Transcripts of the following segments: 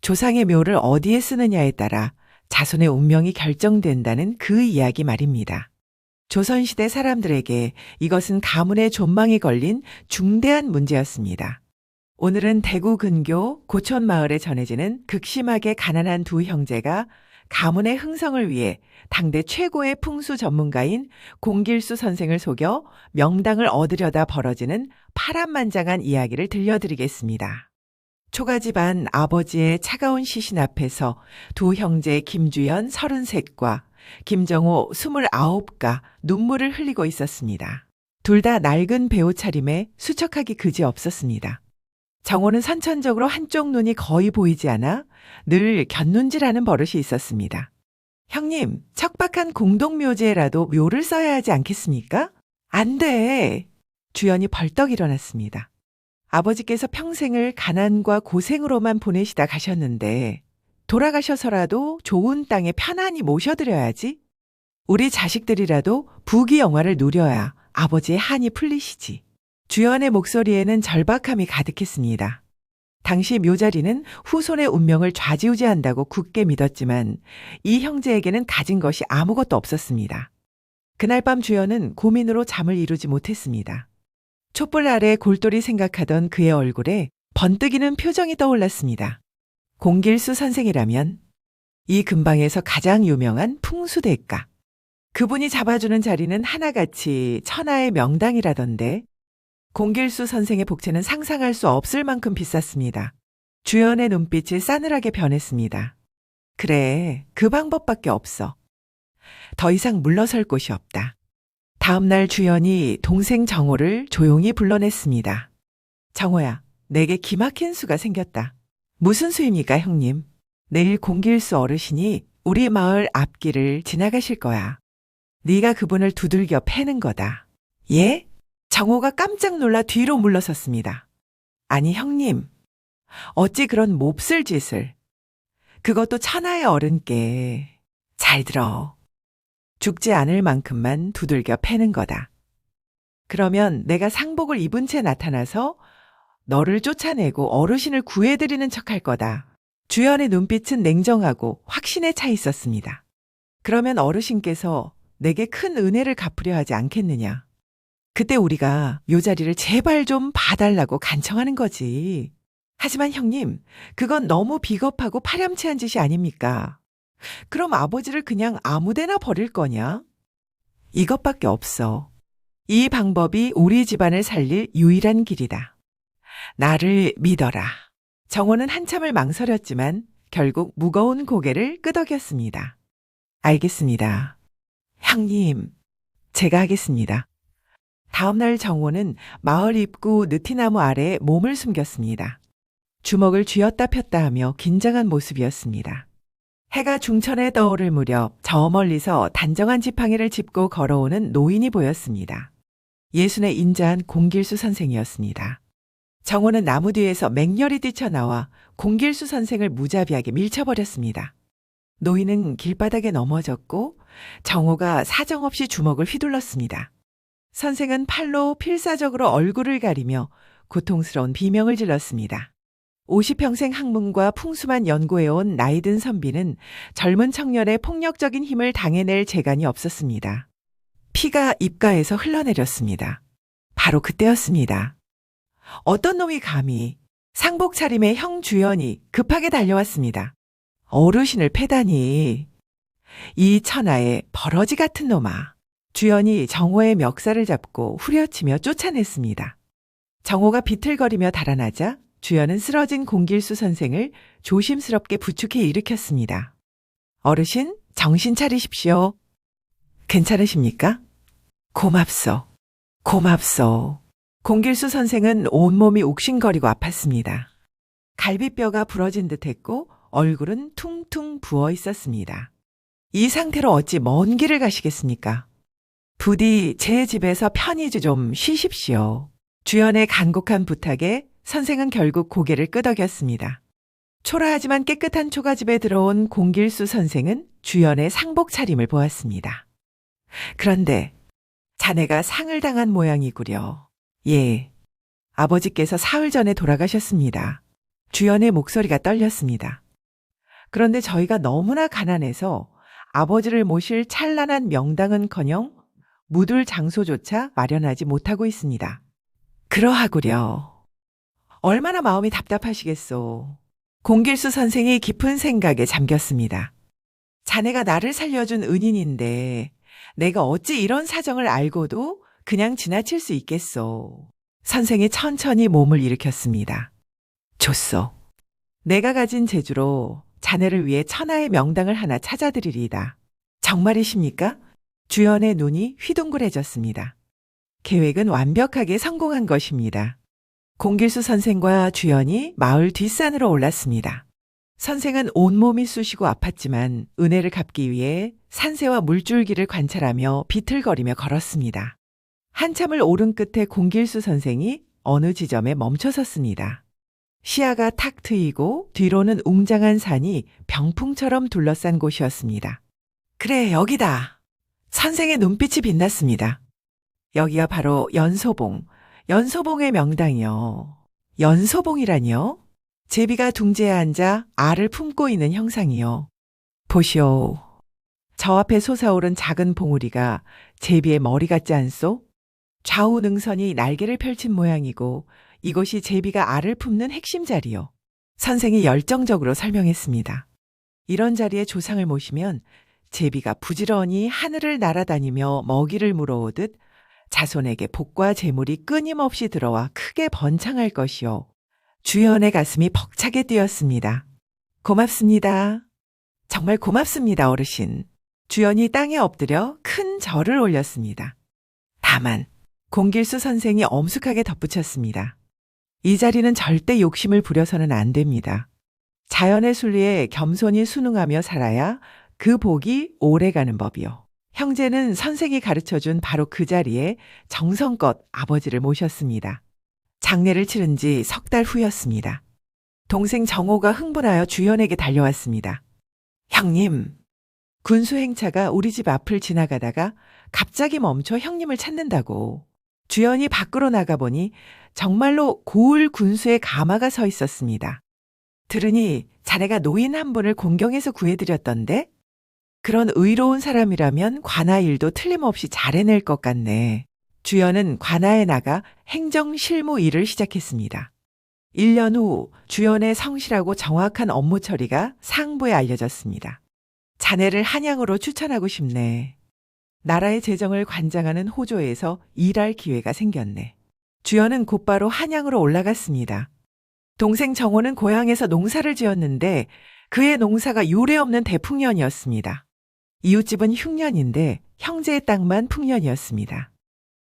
조상의 묘를 어디에 쓰느냐에 따라 자손의 운명이 결정된다는 그 이야기 말입니다. 조선시대 사람들에게 이것은 가문의 존망이 걸린 중대한 문제였습니다. 오늘은 대구 근교 고천마을에 전해지는 극심하게 가난한 두 형제가 가문의 흥성을 위해 당대 최고의 풍수 전문가인 공길수 선생을 속여 명당을 얻으려다 벌어지는 파란만장한 이야기를 들려드리겠습니다. 초가집안 아버지의 차가운 시신 앞에서 두 형제 김주연 33과 김정호 29가 눈물을 흘리고 있었습니다. 둘 다 낡은 배우 차림에 수척하기 그지 없었습니다. 정호는 선천적으로 한쪽 눈이 거의 보이지 않아 늘 곁눈질하는 버릇이 있었습니다. 형님, 척박한 공동묘지에라도 묘를 써야 하지 않겠습니까? 안 돼. 주연이 벌떡 일어났습니다. 아버지께서 평생을 가난과 고생으로만 보내시다 가셨는데 돌아가셔서라도 좋은 땅에 편안히 모셔드려야지. 우리 자식들이라도 부귀영화를 누려야 아버지의 한이 풀리시지. 주연의 목소리에는 절박함이 가득했습니다. 당시 묘자리는 후손의 운명을 좌지우지한다고 굳게 믿었지만 이 형제에게는 가진 것이 아무것도 없었습니다. 그날 밤 주연은 고민으로 잠을 이루지 못했습니다. 촛불 아래 골똘히 생각하던 그의 얼굴에 번뜩이는 표정이 떠올랐습니다. 공길수 선생이라면 이 근방에서 가장 유명한 풍수대가. 그분이 잡아주는 자리는 하나같이 천하의 명당이라던데 공길수 선생의 복채는 상상할 수 없을 만큼 비쌌습니다. 주연의 눈빛이 싸늘하게 변했습니다. 그래, 그 방법밖에 없어. 더 이상 물러설 곳이 없다. 다음 날 주연이 동생 정호를 조용히 불러냈습니다. 정호야, 내게 기막힌 수가 생겼다. 무슨 수입니까, 형님? 내일 공길수 어르신이 우리 마을 앞길을 지나가실 거야. 네가 그분을 두들겨 패는 거다. 예? 정호가 깜짝 놀라 뒤로 물러섰습니다. 아니, 형님. 어찌 그런 몹쓸 짓을. 그것도 천하의 어른께. 잘 들어. 죽지 않을 만큼만 두들겨 패는 거다. 그러면 내가 상복을 입은 채 나타나서 너를 쫓아내고 어르신을 구해드리는 척할 거다. 주연의 눈빛은 냉정하고 확신에 차 있었습니다. 그러면 어르신께서 내게 큰 은혜를 갚으려 하지 않겠느냐. 그때 우리가 묘자리를 제발 좀 봐달라고 간청하는 거지. 하지만 형님, 그건 너무 비겁하고 파렴치한 짓이 아닙니까? 그럼 아버지를 그냥 아무데나 버릴 거냐? 이것밖에 없어. 이 방법이 우리 집안을 살릴 유일한 길이다. 나를 믿어라. 정호는 한참을 망설였지만 결국 무거운 고개를 끄덕였습니다. 알겠습니다. 형님, 제가 하겠습니다. 다음날 정호는 마을 입구 느티나무 아래에 몸을 숨겼습니다. 주먹을 쥐었다 폈다 하며 긴장한 모습이었습니다. 해가 중천에 떠오를 무렵 저 멀리서 단정한 지팡이를 짚고 걸어오는 노인이 보였습니다. 예순에 인자한 공길수 선생이었습니다. 정호는 나무 뒤에서 맹렬히 뛰쳐나와 공길수 선생을 무자비하게 밀쳐버렸습니다. 노인은 길바닥에 넘어졌고 정호가 사정없이 주먹을 휘둘렀습니다. 선생은 팔로 필사적으로 얼굴을 가리며 고통스러운 비명을 질렀습니다. 50평생 학문과 풍수만 연구해온 나이든 선비는 젊은 청년의 폭력적인 힘을 당해낼 재간이 없었습니다. 피가 입가에서 흘러내렸습니다. 바로 그때였습니다. 어떤 놈이 감히 상복 차림의 형 주연이 급하게 달려왔습니다. 어르신을 패다니. 이 천하의 버러지 같은 놈아. 주연이 정호의 멱살을 잡고 후려치며 쫓아냈습니다. 정호가 비틀거리며 달아나자 주연은 쓰러진 공길수 선생을 조심스럽게 부축해 일으켰습니다. 어르신, 정신 차리십시오. 괜찮으십니까? 고맙소. 고맙소. 공길수 선생은 온몸이 욱신거리고 아팠습니다. 갈비뼈가 부러진 듯했고 얼굴은 퉁퉁 부어 있었습니다. 이 상태로 어찌 먼 길을 가시겠습니까? 부디 제 집에서 편히 좀 쉬십시오. 주연의 간곡한 부탁에 선생은 결국 고개를 끄덕였습니다. 초라하지만 깨끗한 초가집에 들어온 공길수 선생은 주연의 상복 차림을 보았습니다. 그런데 자네가 상을 당한 모양이구려. 예, 아버지께서 사흘 전에 돌아가셨습니다. 주연의 목소리가 떨렸습니다. 그런데 저희가 너무나 가난해서 아버지를 모실 찬란한 명당은커녕 묻을 장소조차 마련하지 못하고 있습니다. 그러하구려. 얼마나 마음이 답답하시겠소. 공길수 선생이 깊은 생각에 잠겼습니다. 자네가 나를 살려준 은인인데 내가 어찌 이런 사정을 알고도 그냥 지나칠 수 있겠소. 선생이 천천히 몸을 일으켰습니다. 좋소. 내가 가진 재주로 자네를 위해 천하의 명당을 하나 찾아드리리이다. 정말이십니까? 주연의 눈이 휘둥그레졌습니다. 계획은 완벽하게 성공한 것입니다. 공길수 선생과 주연이 마을 뒷산으로 올랐습니다. 선생은 온몸이 쑤시고 아팠지만 은혜를 갚기 위해 산새와 물줄기를 관찰하며 비틀거리며 걸었습니다. 한참을 오른 끝에 공길수 선생이 어느 지점에 멈춰 섰습니다. 시야가 탁 트이고 뒤로는 웅장한 산이 병풍처럼 둘러싼 곳이었습니다. 그래, 여기다. 선생의 눈빛이 빛났습니다. 여기가 바로 연소봉의 명당이요. 연소봉이라니요? 제비가 둥지에 앉아 알을 품고 있는 형상이요. 보시오. 저 앞에 솟아오른 작은 봉우리가 제비의 머리 같지 않소? 좌우 능선이 날개를 펼친 모양이고 이곳이 제비가 알을 품는 핵심 자리요. 선생이 열정적으로 설명했습니다. 이런 자리에 조상을 모시면 제비가 부지런히 하늘을 날아다니며 먹이를 물어오듯 자손에게 복과 재물이 끊임없이 들어와 크게 번창할 것이요. 주연의 가슴이 벅차게 뛰었습니다. 고맙습니다. 정말 고맙습니다, 어르신. 주연이 땅에 엎드려 큰 절을 올렸습니다. 다만 공길수 선생이 엄숙하게 덧붙였습니다. 이 자리는 절대 욕심을 부려서는 안 됩니다. 자연의 순리에 겸손히 순응하며 살아야 그 복이 오래가는 법이요. 형제는 선생이 가르쳐준 바로 그 자리에 정성껏 아버지를 모셨습니다. 장례를 치른 지 석 달 후였습니다. 동생 정호가 흥분하여 주연에게 달려왔습니다. 형님, 군수 행차가 우리 집 앞을 지나가다가 갑자기 멈춰 형님을 찾는다고. 주연이 밖으로 나가보니 정말로 고을 군수의 가마가 서 있었습니다. 들으니 자네가 노인 한 분을 공경해서 구해드렸던데? 그런 의로운 사람이라면 관아 일도 틀림없이 잘해낼 것 같네. 주연은 관아에 나가 행정 실무 일을 시작했습니다. 1년 후 주연의 성실하고 정확한 업무 처리가 상부에 알려졌습니다. 자네를 한양으로 추천하고 싶네. 나라의 재정을 관장하는 호조에서 일할 기회가 생겼네. 주연은 곧바로 한양으로 올라갔습니다. 동생 정호는 고향에서 농사를 지었는데 그의 농사가 유례없는 대풍년이었습니다. 이웃집은 흉년인데 형제의 땅만 풍년이었습니다.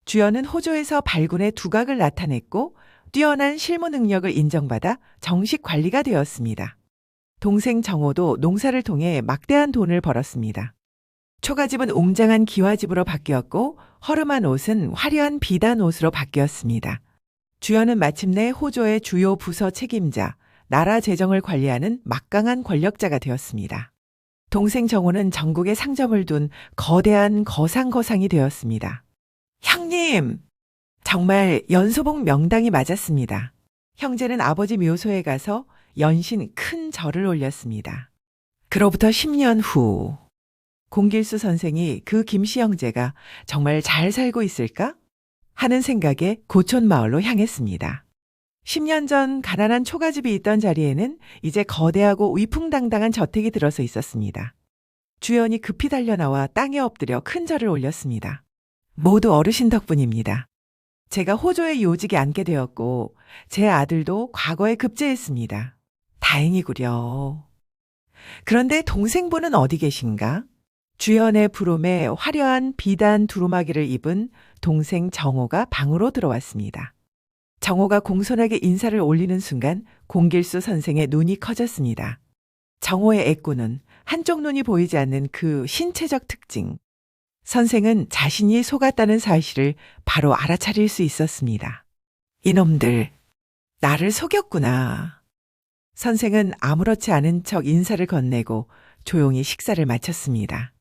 주연은 호조에서 발군의 두각을 나타냈고 뛰어난 실무 능력을 인정받아 정식 관리가 되었습니다. 동생 정호도 농사를 통해 막대한 돈을 벌었습니다. 초가집은 웅장한 기와집으로 바뀌었고 허름한 옷은 화려한 비단 옷으로 바뀌었습니다. 주연은 마침내 호조의 주요 부서 책임자, 나라 재정을 관리하는 막강한 권력자가 되었습니다. 동생 정호는 전국에 상점을 둔 거대한 거상거상이 되었습니다. 형님! 정말 연소봉 명당이 맞았습니다. 형제는 아버지 묘소에 가서 연신 큰 절을 올렸습니다. 그로부터 10년 후 공길수 선생이 그 김씨 형제가 정말 잘 살고 있을까? 하는 생각에 고촌 마을로 향했습니다. 10년 전 가난한 초가집이 있던 자리에는 이제 거대하고 위풍당당한 저택이 들어서 있었습니다. 주연이 급히 달려나와 땅에 엎드려 큰 절을 올렸습니다. 모두 어르신 덕분입니다. 제가 호조의 요직에 앉게 되었고 제 아들도 과거에 급제했습니다. 다행이구려. 그런데 동생분은 어디 계신가? 주연의 부름에 화려한 비단 두루마기를 입은 동생 정호가 방으로 들어왔습니다. 정호가 공손하게 인사를 올리는 순간 공길수 선생의 눈이 커졌습니다. 정호의 애꾸는 한쪽 눈이 보이지 않는 그 신체적 특징. 선생은 자신이 속았다는 사실을 바로 알아차릴 수 있었습니다. 이놈들, 나를 속였구나. 선생은 아무렇지 않은 척 인사를 건네고 조용히 식사를 마쳤습니다.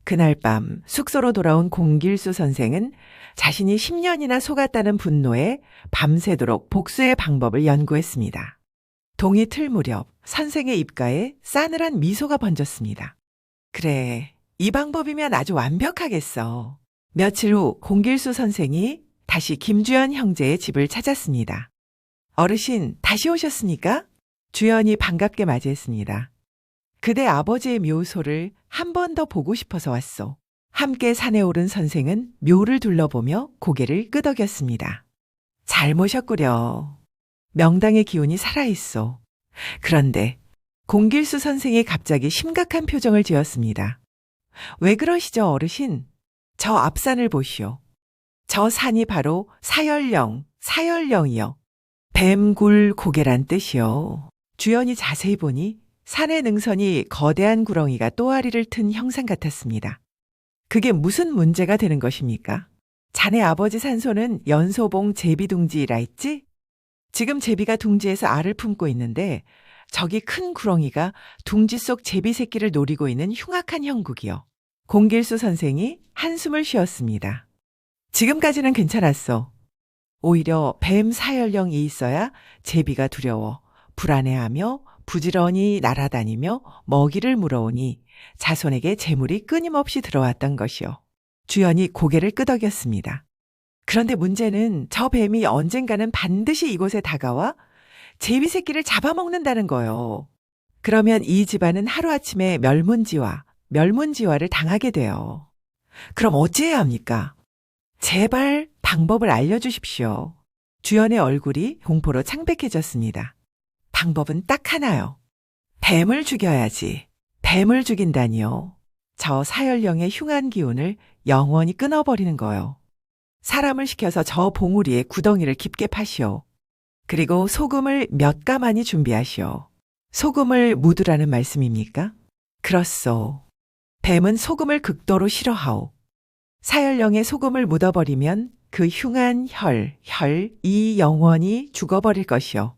그날 밤 숙소로 돌아온 공길수 선생은 자신이 10년이나 속았다는 분노에 밤새도록 복수의 방법을 연구했습니다. 동이 틀 무렵 선생의 입가에 싸늘한 미소가 번졌습니다. 그래, 이 방법이면 아주 완벽하겠어. 며칠 후 공길수 선생이 다시 김주연 형제의 집을 찾았습니다. 어르신, 다시 오셨습니까? 주연이 반갑게 맞이했습니다. 그대 아버지의 묘소를 한 번 더 보고 싶어서 왔소. 함께 산에 오른 선생은 묘를 둘러보며 고개를 끄덕였습니다. 잘 모셨구려. 명당의 기운이 살아있소. 그런데 공길수 선생이 갑자기 심각한 표정을 지었습니다. 왜 그러시죠, 어르신? 저 앞산을 보시오. 저 산이 바로 사열령이요. 뱀굴 고개란 뜻이요. 주연이 자세히 보니 산의 능선이 거대한 구렁이가 또아리를 튼 형상 같았습니다. 그게 무슨 문제가 되는 것입니까? 자네 아버지 산소는 연소봉 제비둥지라 했지? 지금 제비가 둥지에서 알을 품고 있는데 저기 큰 구렁이가 둥지 속 제비 새끼를 노리고 있는 흉악한 형국이요. 공길수 선생이 한숨을 쉬었습니다. 지금까지는 괜찮았어. 오히려 뱀 사열령이 있어야 제비가 두려워 불안해하며 부지런히 날아다니며 먹이를 물어오니 자손에게 재물이 끊임없이 들어왔던 것이요. 주연이 고개를 끄덕였습니다. 그런데 문제는 저 뱀이 언젠가는 반드시 이곳에 다가와 제비 새끼를 잡아먹는다는 거요. 그러면 이 집안은 하루아침에 멸문지화를 당하게 돼요. 그럼 어찌해야 합니까? 제발 방법을 알려주십시오. 주연의 얼굴이 공포로 창백해졌습니다. 방법은 딱 하나요. 뱀을 죽여야지. 뱀을 죽인다니요. 저 사열령의 흉한 기운을 영원히 끊어버리는 거요. 사람을 시켜서 저 봉우리에 구덩이를 깊게 파시오. 그리고 소금을 몇 가마니 준비하시오. 소금을 묻으라는 말씀입니까? 그렇소. 뱀은 소금을 극도로 싫어하오. 사열령에 소금을 묻어버리면 그 흉한 이 영원히 죽어버릴 것이요.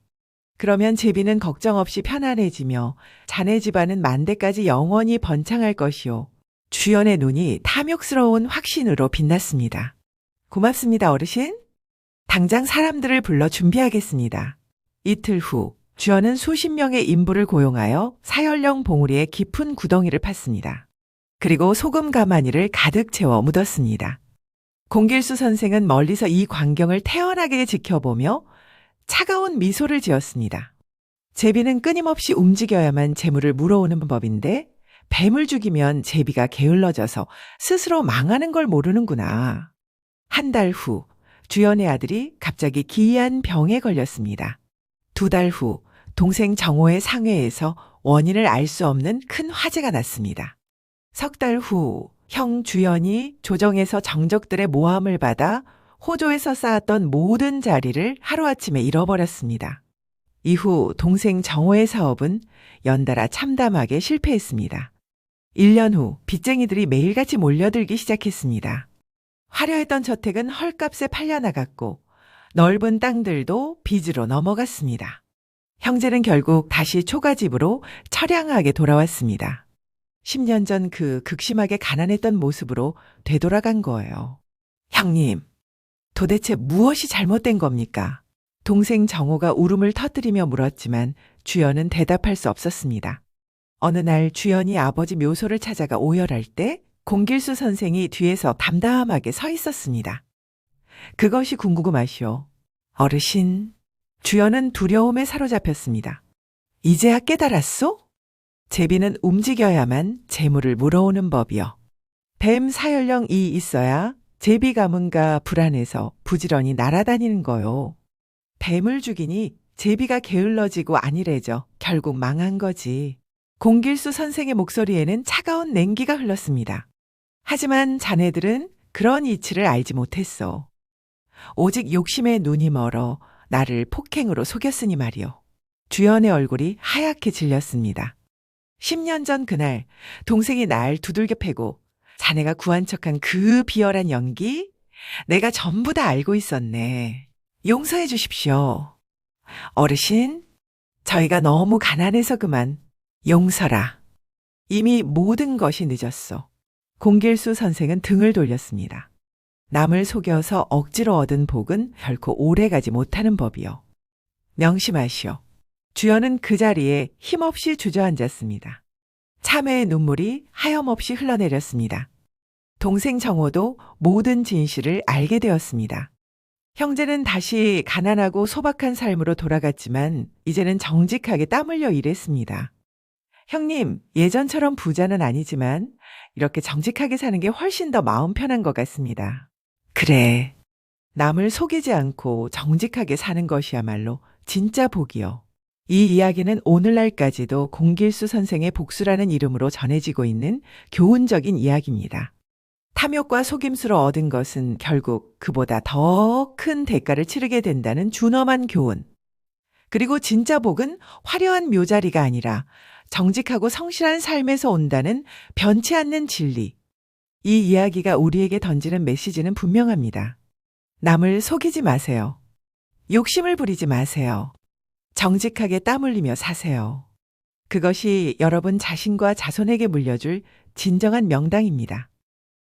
그러면 제비는 걱정 없이 편안해지며 자네 집안은 만대까지 영원히 번창할 것이요. 주연의 눈이 탐욕스러운 확신으로 빛났습니다. 고맙습니다, 어르신. 당장 사람들을 불러 준비하겠습니다. 이틀 후 주연은 수십 명의 인부를 고용하여 사열령 봉우리에 깊은 구덩이를 팠습니다. 그리고 소금 가마니를 가득 채워 묻었습니다. 공길수 선생은 멀리서 이 광경을 태연하게 지켜보며 차가운 미소를 지었습니다. 제비는 끊임없이 움직여야만 재물을 물어오는 법인데 뱀을 죽이면 제비가 게을러져서 스스로 망하는 걸 모르는구나. 한 달 후 주연의 아들이 갑자기 기이한 병에 걸렸습니다. 2달 후 동생 정호의 상회에서 원인을 알 수 없는 큰 화재가 났습니다. 3달 후 형 주연이 조정에서 정적들의 모함을 받아 호조에서 쌓았던 모든 자리를 하루아침에 잃어버렸습니다. 이후 동생 정호의 사업은 연달아 참담하게 실패했습니다. 1년 후 빚쟁이들이 매일같이 몰려들기 시작했습니다. 화려했던 저택은 헐값에 팔려나갔고 넓은 땅들도 빚으로 넘어갔습니다. 형제는 결국 다시 초가집으로 처량하게 돌아왔습니다. 10년 전 그 극심하게 가난했던 모습으로 되돌아간 거예요. 형님, 도대체 무엇이 잘못된 겁니까? 동생 정호가 울음을 터뜨리며 물었지만 주연은 대답할 수 없었습니다. 어느 날 주연이 아버지 묘소를 찾아가 오열할 때 공길수 선생이 뒤에서 담담하게 서 있었습니다. 그것이 궁금하시오. 어르신, 주연은 두려움에 사로잡혔습니다. 이제야 깨달았소? 제비는 움직여야만 재물을 물어오는 법이요. 뱀 사열령이 있어야 제비 가문가 불안해서 부지런히 날아다니는 거요. 뱀을 죽이니 제비가 게을러지고 안일해져 결국 망한 거지. 공길수 선생의 목소리에는 차가운 냉기가 흘렀습니다. 하지만 자네들은 그런 이치를 알지 못했어. 오직 욕심에 눈이 멀어 나를 폭행으로 속였으니 말이오. 주연의 얼굴이 하얗게 질렸습니다. 10년 전 그날 동생이 날 두들겨 패고 자네가 구한 척한 그 비열한 연기 내가 전부 다 알고 있었네. 용서해 주십시오. 어르신, 저희가 너무 가난해서 그만 용서라. 이미 모든 것이 늦었어. 공길수 선생은 등을 돌렸습니다. 남을 속여서 억지로 얻은 복은 결코 오래가지 못하는 법이요. 명심하시오. 주연은 그 자리에 힘없이 주저앉았습니다. 참회의 눈물이 하염없이 흘러내렸습니다. 동생 정호도 모든 진실을 알게 되었습니다. 형제는 다시 가난하고 소박한 삶으로 돌아갔지만 이제는 정직하게 땀 흘려 일했습니다. 형님, 예전처럼 부자는 아니지만 이렇게 정직하게 사는 게 훨씬 더 마음 편한 것 같습니다. 그래. 남을 속이지 않고 정직하게 사는 것이야말로 진짜 복이요. 이 이야기는 오늘날까지도 공길수 선생의 복수라는 이름으로 전해지고 있는 교훈적인 이야기입니다. 탐욕과 속임수로 얻은 것은 결국 그보다 더 큰 대가를 치르게 된다는 준엄한 교훈. 그리고 진짜 복은 화려한 묘자리가 아니라 정직하고 성실한 삶에서 온다는 변치 않는 진리. 이 이야기가 우리에게 던지는 메시지는 분명합니다. 남을 속이지 마세요. 욕심을 부리지 마세요. 정직하게 땀 흘리며 사세요. 그것이 여러분 자신과 자손에게 물려줄 진정한 명당입니다.